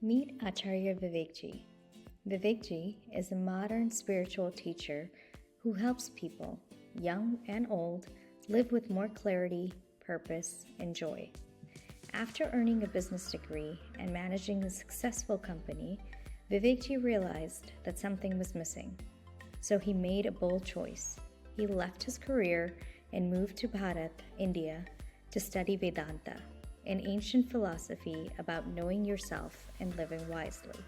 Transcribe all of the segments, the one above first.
Meet Acharya Vivekji. Vivekji is a modern spiritual teacher who helps people, young and old, live with more clarity, purpose, and joy. After earning a business degree and managing a successful company, Vivekji realized that something was missing. So he made a bold choice. He left his career and moved to Bharat, India, to study Vedanta, an ancient philosophy about knowing yourself and living wisely.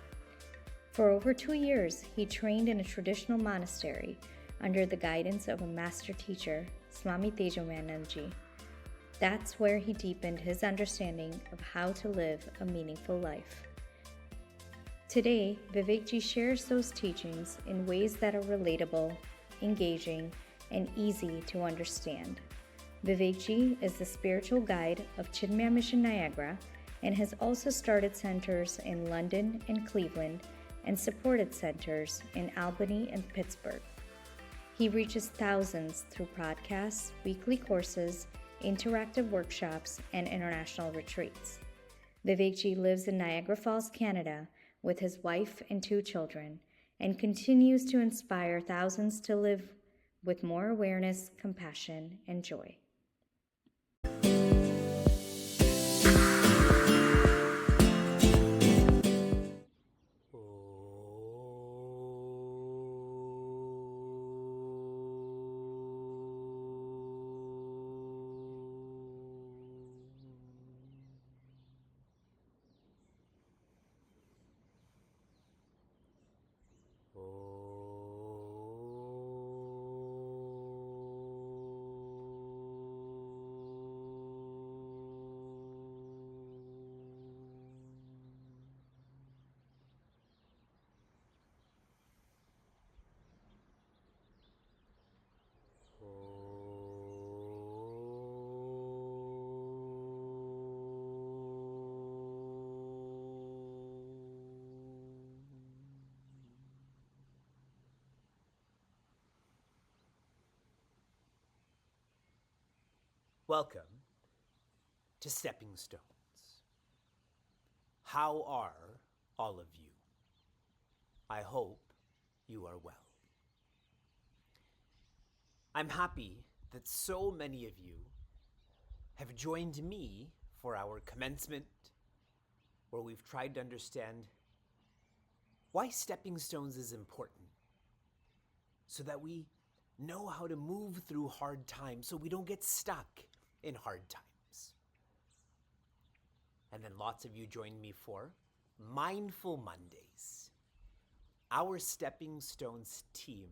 For over 2 years, he trained in a traditional monastery under the guidance of a master teacher, Swami Tejomanandji. That's where he deepened his understanding of how to live a meaningful life. Today, Vivekji shares those teachings in ways that are relatable, engaging, and easy to understand. Vivekji is the spiritual guide of Chinmaya Mission Niagara and has also started centers in London and Cleveland and supported centers in Albany and Pittsburgh. He reaches thousands through podcasts, weekly courses, interactive workshops, and international retreats. Vivekji lives in Niagara Falls, Canada, with his wife and 2 children, and continues to inspire thousands to live with more awareness, compassion, and joy. Welcome to Stepping Stones. How are all of you? I hope you are well. I'm happy that so many of you have joined me for our commencement, where we've tried to understand why stepping stones is important, so that we know how to move through hard times, so we don't get stuck in hard times. And then lots of you joined me for Mindful Mondays. Our Stepping Stones team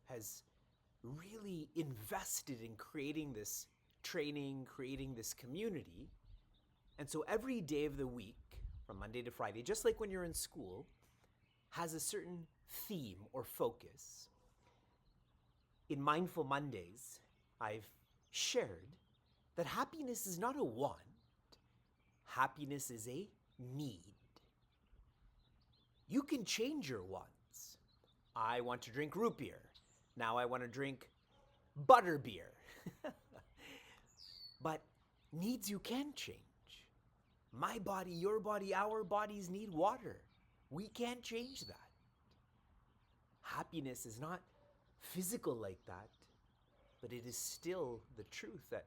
has really invested in creating this training, creating this community. And so every day of the week, from Monday to Friday, just like when you're in school, has a certain theme or focus. In Mindful Mondays, I've shared that happiness is not a want. Happiness is a need. You can change your wants. I want to drink root beer. Now I want to drink butter beer. But needs you can change. My body, your body, our bodies need water. We can't change that. Happiness is not physical like that, but it is still the truth that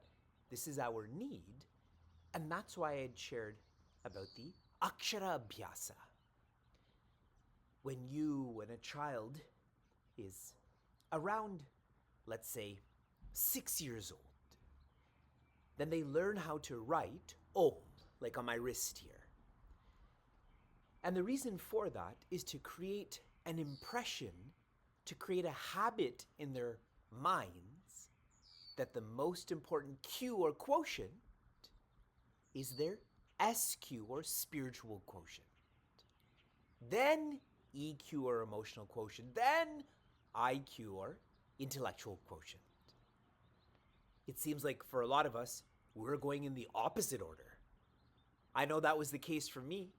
this is our need. And that's why I had shared about the Akshara Abhyasa. When a child is around, let's say, 6 years old, then they learn how to write Om, like on my wrist here. And the reason for that is to create an impression, to create a habit in their minds that the most important Q or quotient is their SQ or spiritual quotient. Then EQ or emotional quotient. Then IQ or intellectual quotient. It seems like for a lot of us, we're going in the opposite order. I know that was the case for me.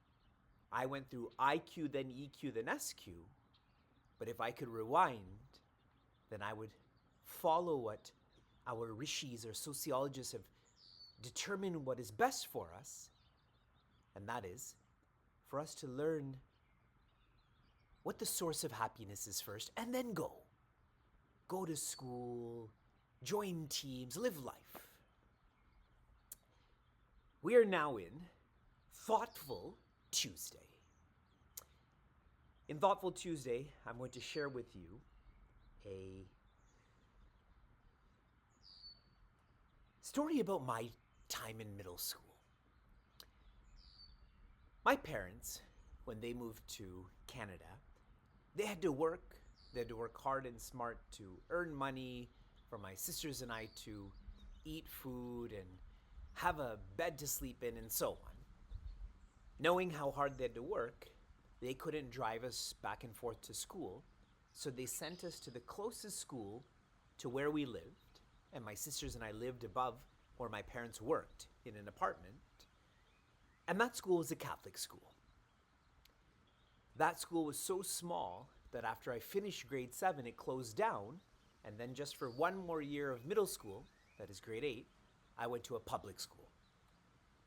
I went through IQ, then EQ, then SQ. But if I could rewind, then I would follow what our rishis or sociologists have determined what is best for us, and that is for us to learn what the source of happiness is first, and then go. Go to school, join teams, live life. We are now in Thoughtful Tuesday. In Thoughtful Tuesday, I'm going to share with you a story about my time in middle school. My parents, when they moved to Canada, they had to work. They had to work hard and smart to earn money for my sisters and I to eat food and have a bed to sleep in and so on. Knowing how hard they had to work, they couldn't drive us back and forth to school, so they sent us to the closest school to where we lived, and my sisters and I lived above where my parents worked in an apartment, and that school was a Catholic school. That school was so small that after I finished grade 7, it closed down, and then just for one more year of middle school, that is grade 8, I went to a public school.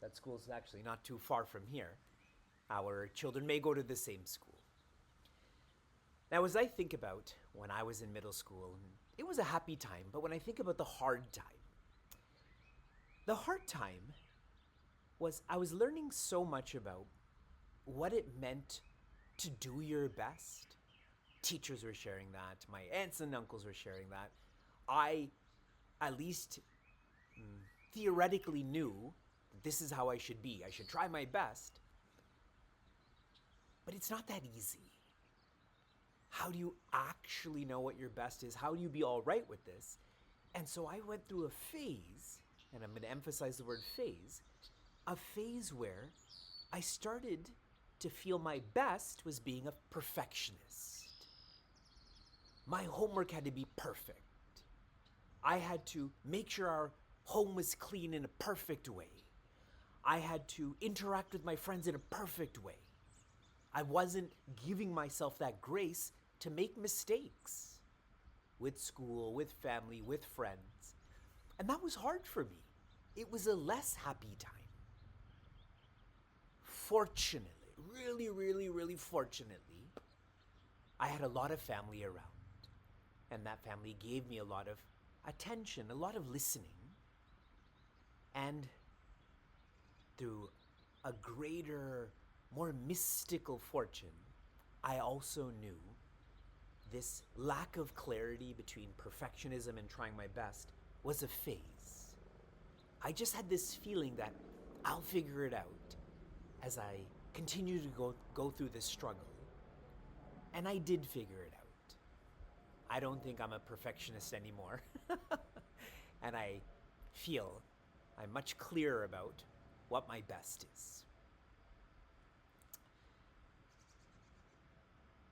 That school is actually not too far from here. Our children may go to the same school. Now, as I think about when I was in middle school, it was a happy time, but when I think about the hard time was I was learning so much about what it meant to do your best. Teachers were sharing that. My aunts and uncles were sharing that. I, at least theoretically, knew that this is how I should be. I should try my best. But it's not that easy. How do you actually know what your best is? How do you be all right with this? And so I went through a phase, and I'm going to emphasize the word phase, a phase where I started to feel my best was being a perfectionist. My homework had to be perfect. I had to make sure our home was clean in a perfect way. I had to interact with my friends in a perfect way. I wasn't giving myself that grace to make mistakes with school, with family, with friends. And that was hard for me. It was a less happy time. Fortunately, really fortunately, I had a lot of family around. And that family gave me a lot of attention, a lot of listening. And through a greater, more mystical fortune, I also knew this lack of clarity between perfectionism and trying my best was a phase. I just had this feeling that I'll figure it out as I continue to go through this struggle. And I did figure it out. I don't think I'm a perfectionist anymore. And I feel I'm much clearer about what my best is.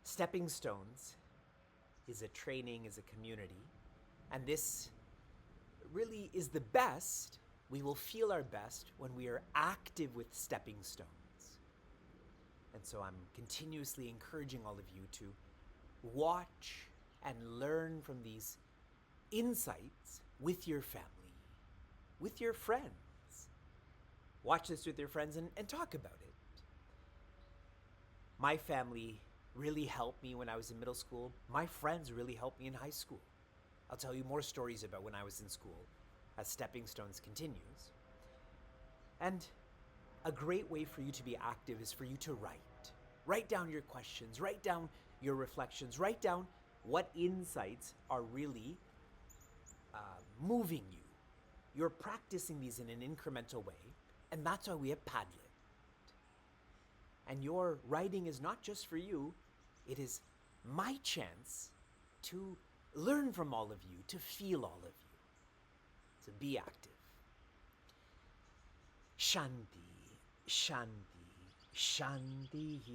Stepping Stones is a training, is a community, and this really is the best. We will feel our best when we are active with stepping stones. And so I'm continuously encouraging all of you to watch and learn from these insights with your family, with your friends. Watch this with your friends and talk about it. My family really helped me when I was in middle school. My friends really helped me in high school. I'll tell you more stories about when I was in school as Stepping Stones continues. And a great way for you to be active is for you to write. Write down your questions, write down your reflections, write down what insights are really moving you. You're practicing these in an incremental way, and that's why we have Padlet. And your writing is not just for you, it is my chance to learn from all of you, to feel all of you. So be active. Shanti, Shanti, Shanti.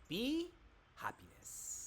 Be happiness.